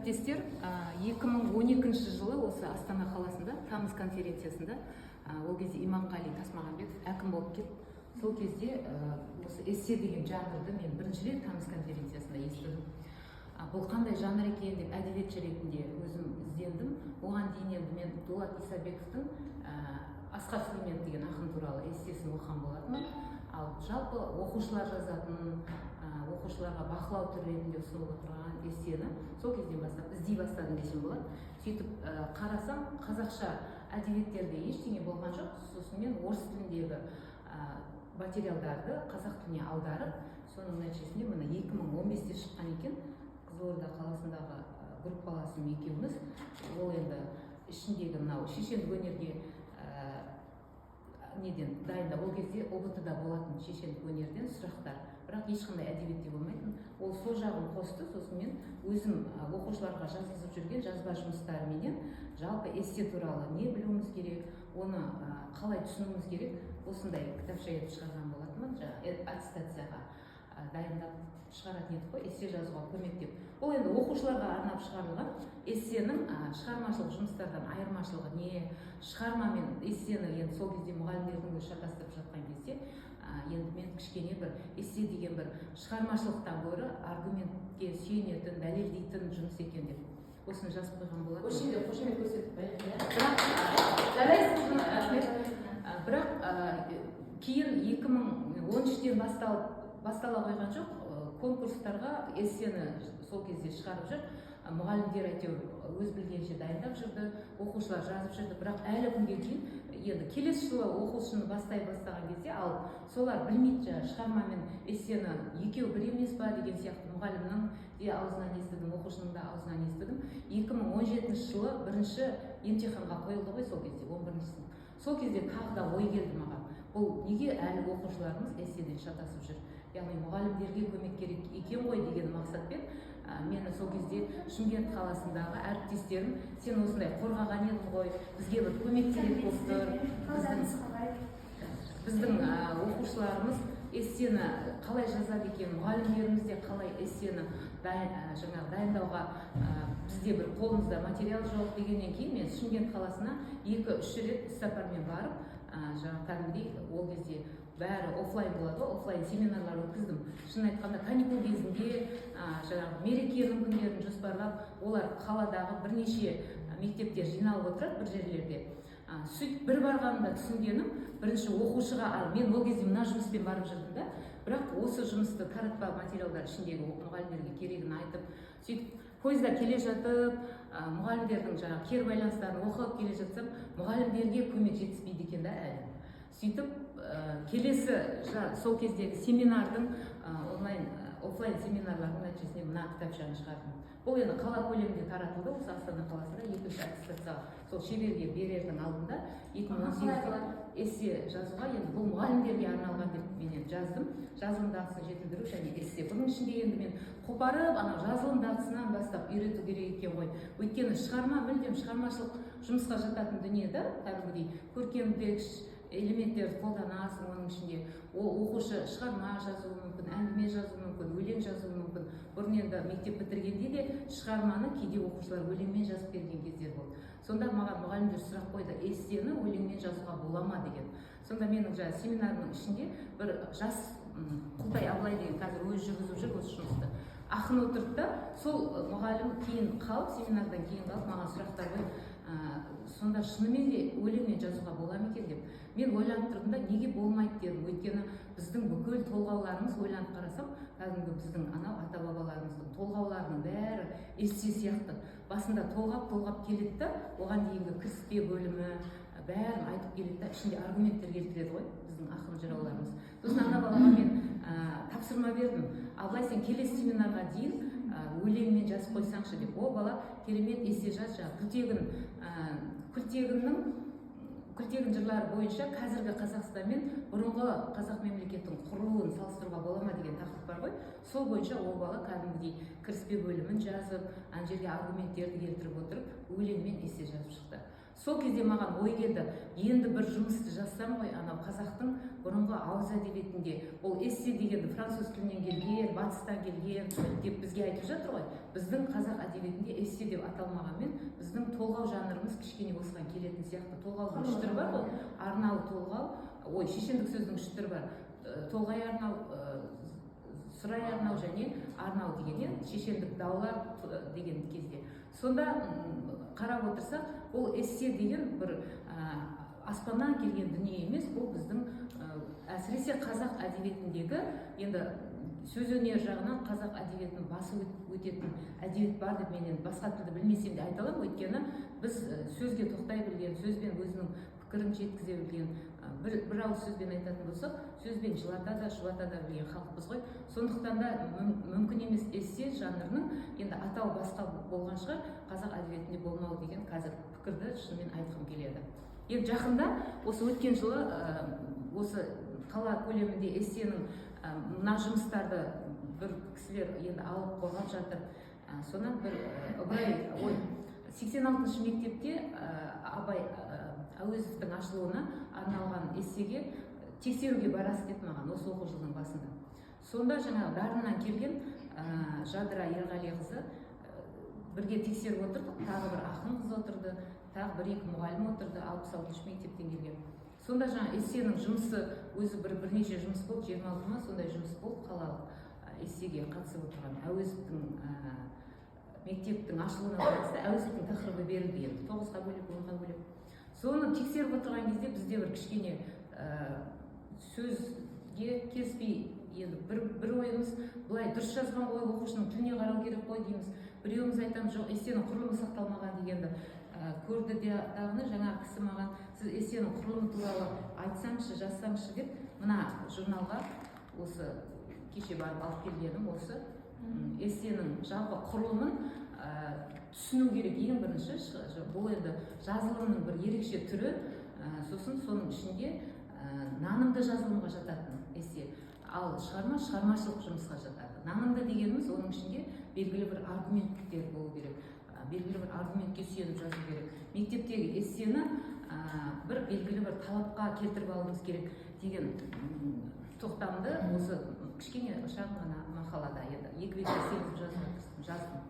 Әріптестер, 2012 жылы осы Астана қаласында тамыз конференциясында ол кезде Иманғали Тасмағамбетов әкім болып кетті. Сол кезде осы эссе деген жанрды мен бірінші рет тамыз конференциясында естідім. Бұл қандай жанр екен деп әдебиетші ретінде өзім іздендім. Оған дейін енді мен Дулат Исабековтың Асқар Сүлейменов деген ақын туралы эссесін оқыған болатынмын. Ал жалпы оқушылар жазатын, оқушыларға бақылау түрі ретінде ұсынылып отырған эссені сол кезден бастап іздей бастадым десем болады. Сөйтіп қарасам, қазақша әдебиеттерде ештеңе болған жоқ. Сосын мен орыс тіліндегі материалдарды қазақ тіліне аударып, соның нәтижесінде міне 2015-те шыққан екен. Қызылорда қаласындағы группаласым екеуміз, ол енді ішіндегі мынау шешендік өнерге неден дайындап, ол кезде ОБТ-да болатын шешендік өнерден сұрақтар, бірақ ешқандай әдебиетте болмайтын. Ол сол жағын қосты. Сосын мен өзім оқушыларға жазғызып жүрген жазба жұмыстарыменен жалпы эссе туралы не білуіміз керек, оны қалай түсінуіміз керек, осындай кітапша етіп шығарған болатынмын. Аттестацияға дайындап шығаратын едік қой, эссе жазуға көмектеп. Ол енді оқушыларға арнап шығарылған эссенің шығармашылық жұмыстардан айырмашылығы не? Шығарма мен эссені енді сол кезде мұғалімдердің шатастырып жатқан кезде енді мен кішкене бір эссе деген бір шығармашылықтан гөрі аргументке сүйенетін, дәлелдейтін жұмыс екен деп осыны жазып қойған болады. Өшінде қошемет көрсетіп бірақ кейін 2013-тен бастала қойған жоқ. Конкурстарға эссені сол кезде шығарып жүр. Мұғалімдер әйтеуір өз білгенше дайындап жүрді, оқушылар жазып жүрді. Бірақ әлі күнге дейін енді келесі жылы оқушыны бастай бастаған кезде, ал солар білмейді, шығарма мен эссені екеуі бір емес па деген сияқты мұғалімнің де аузынан естідім, оқушының да аузынан естідім. 2017 жылы бірінші емтиханға қойылды ғой сол кезде, 11-ші сынып. Сол кезде тағы да ой келді маған. Бұл неге әлі оқушыларымыз эсседен шатасып жүр? Яғни мұғалімдерге көмек керек екен ғой деген мақсатпен мені сол кезде Шымкент қаласындағы әріптестерім, сен осындай қорғаған едің ғой, бізге бір көмек керек болып тұр. Біздің оқушыларымыз эссені қалай жазады екен, мұғалімдеріміз де қалай эссені дайындауға бізде бір қолымызда материал жоқ дегеннен кейін мен Шымкент қаласына 2-3 рет іссапармен барып, кәдімгідей ол кезде бәрі офлайн болады, офлайн семинарлар өткіздім. Шын айтқанда каникул кезінде мерекенің күндерін жоспарлап, олар қаладағы бірнеше мектептер жиналып отырады бір жерлерде. Сөйтіп бір барғанымда түсінгенім, бірінші оқушыға, мен ол кезде мына жұмыспен барып жүрдім да, бірақ осы жұмысты таратпа материалдар ішіндегі мұғалімдерге керегін айтып, сөйтіп пойызда келе жатып, мұғалімдердің кері байланыстарын оқып келе жатсам, мұғалімдерге көмек жетіспейді екен да әлі. Сөйтіп келесі сол кездегі семинардың офлайн семинарлардың нәтижесінде мына кітапшаны шығардым. Бұл енді қала көлемінде таратылды, осы Астана қаласында 2-ші аттестацияға сол шеберге берердің алдында 2018-де эссе жазуға, енді бұл мұғалімдерге арналған деп мен жаздым. Жазылым дағдысын жетілдіру және эссе. Бұның ішінде енді мен қопарып, жазылым дағдысынан бастап үйрету керек екен ғой. Өйткені шығарма мүлдем шығармашылық жұмысқа жататын дүниеде, кәдімгідей көркемдік элементтерді қолданасың, оның ішінде оқушы шығарма жазуы мүмкін, әңгіме жазуы мүмкін, өлең жазуы мүмкін. Бұрын енді мектеп бітіргенде де шығарманы кейде оқушылар өлеңмен жазып берген кездер болды. Сонда маған мұғалімдер сұрақ қойды, эссені өлеңмен жазуға бола ма деген. Сонда менің семинарымның ішінде бір жас Құлтай Абылай деген қазір өз жүргізіп жүр осы жұмысты. Ақын отырды да, сол мұғалім кейін қалып, семинардан кейін қалып маған сұрақтар қойып, сонда шынымен де өлеңмен жазуға бола ма екен деп. Мен ойланып тұрдым да, неге болмайды дедім. Өйткені біздің бүкіл толғауларымыз, ойланып қарасам, кәдімгі біздің ата-бабаларымыздың толғауларының бәрі эссе сияқты. Басында толғап келеді да, оған дейінгі кіріспе бөлімі бәрін айтып келеді да, ішінде аргументтер келтіреді ғой біздің ақын жырауларымыз. Сосын ана балаға мен тапсырма бердім. Абылай, сен келесі семинарға дейін өлеңмен жазып қойсаңшы деп. Ол бала керемет эссе жазды. Күлтегін жырлары бойынша қазіргі Қазақстан мен бұрынғы қазақ мемлекеттің құрылуын салыстыруға бола ма деген тақырып бар ғой. Сол бойынша ол бала кәдімгідей кіріспе бөлімін жазып, ана жерге аргументтерді келтіріп отырып, өлеңмен эссе жазып шықты. сол кезде маған ой келді, енді бір жұмысты жазсам ғой, анау қазақтың бұрынғы ауыз әдебиетінде ол эссе дегенді француз тілінен келген, батыстан келген деп бізге айтып жатыр ғой. Біздің қазақ әдебиетінде эссе деп аталмағанмен, біздің толғау жанрымыз кішкене осыған келетін сияқты. Толғаудың үш түрі бар ғой, арнаулы толғау, шешендік сөздің үш түрі бар. Толғай арнау, сұрай арнау және арнау деген, шешендік даулар деген кезде. Сонда қарап отырсақ, ол эссе деген бір аспаннан келген дүние емес, бұл біздің әсіресе қазақ әдебиетіндегі, енді сөз өнері жағынан қазақ әдебиетінің басы өтетін әдебиет бар деп мен енді басқа тілді білмесем де айта аламын, өйткені біз сөзге тоқтай білген, сөзбен өзінің пікірін жеткізе білген, бір ауыз сөзбен айтатын болсақ, сөзбен жылата да жұбата да білген халықпыз ғой. Сондықтан да мүмкін емес эссе жанрының енді атау басқа болған шығар, қазақ әдебиетінде болмау деген қазір пікірді шынымен айтқым келеді. Енді жақында осы өткен жылы осы қала көлемінде эссенің мына жұмыстарды бір кісілер енді алып қойған жатыр. Сонан бір ыбырай 86-шы мектепте Абай Әуезовтің ашылуына арналған эссеге тексеруге барасыз деп маған осы оқу жылының басында. Сонда жаңағы дарыннан келген Жадыра Ерғалиқызы бірге тексеріп отырдық. Тағы бір ақын қыз отырды, тағы бір-екі мұғалім отырды, 66-шы мектептен келген. Сонда жаңа эссенің жұмысы өзі бірнеше жұмыс болды, 26 ма сондай жұмыс болды, қалалық эссеге қатысып отырған. Әуезовтің мектептің ашылуына байланысты Әуезовтің тақырыбы берілді, енді 9-ға бөлек, 10-ға бөлек. Соны тексеріп отырған кезде бізде бір кішкене сөзге келіспей, енді бір ойымыз былай дұрыс жазған ғой, оқушының тіліне қарау керек қой дейміз. Біреуіміз айтамыз, жоқ, эссенің құрылымы сақталмаған дегенді көрді де дағыны жаңағы кісі маған, сіз эссенің құрылымы туралы айтсаңшы, жазсаңшы деп, мына журналға осы кеше барып алып келгенім осы эссенің жалпы құрылымын түсіну керек. Ең бірінші, бұл енді жазылымның бір ерекше түрі, сосын соның ішінде нанымды жазылымға жататын эссе, ал шығармашылық жұмысқа жатады. Нанымды дегеніміз оның ішінде белгілі бір аргументтер болу керек, белгілі бір аргументке сүйеніп жазу керек. Мектептегі эссені бір белгілі бір талапқа келтіріп алуымыз керек деген тоқтамды осы кішкене шағын ғана мақалада енді 2 бетке 8 жаздым.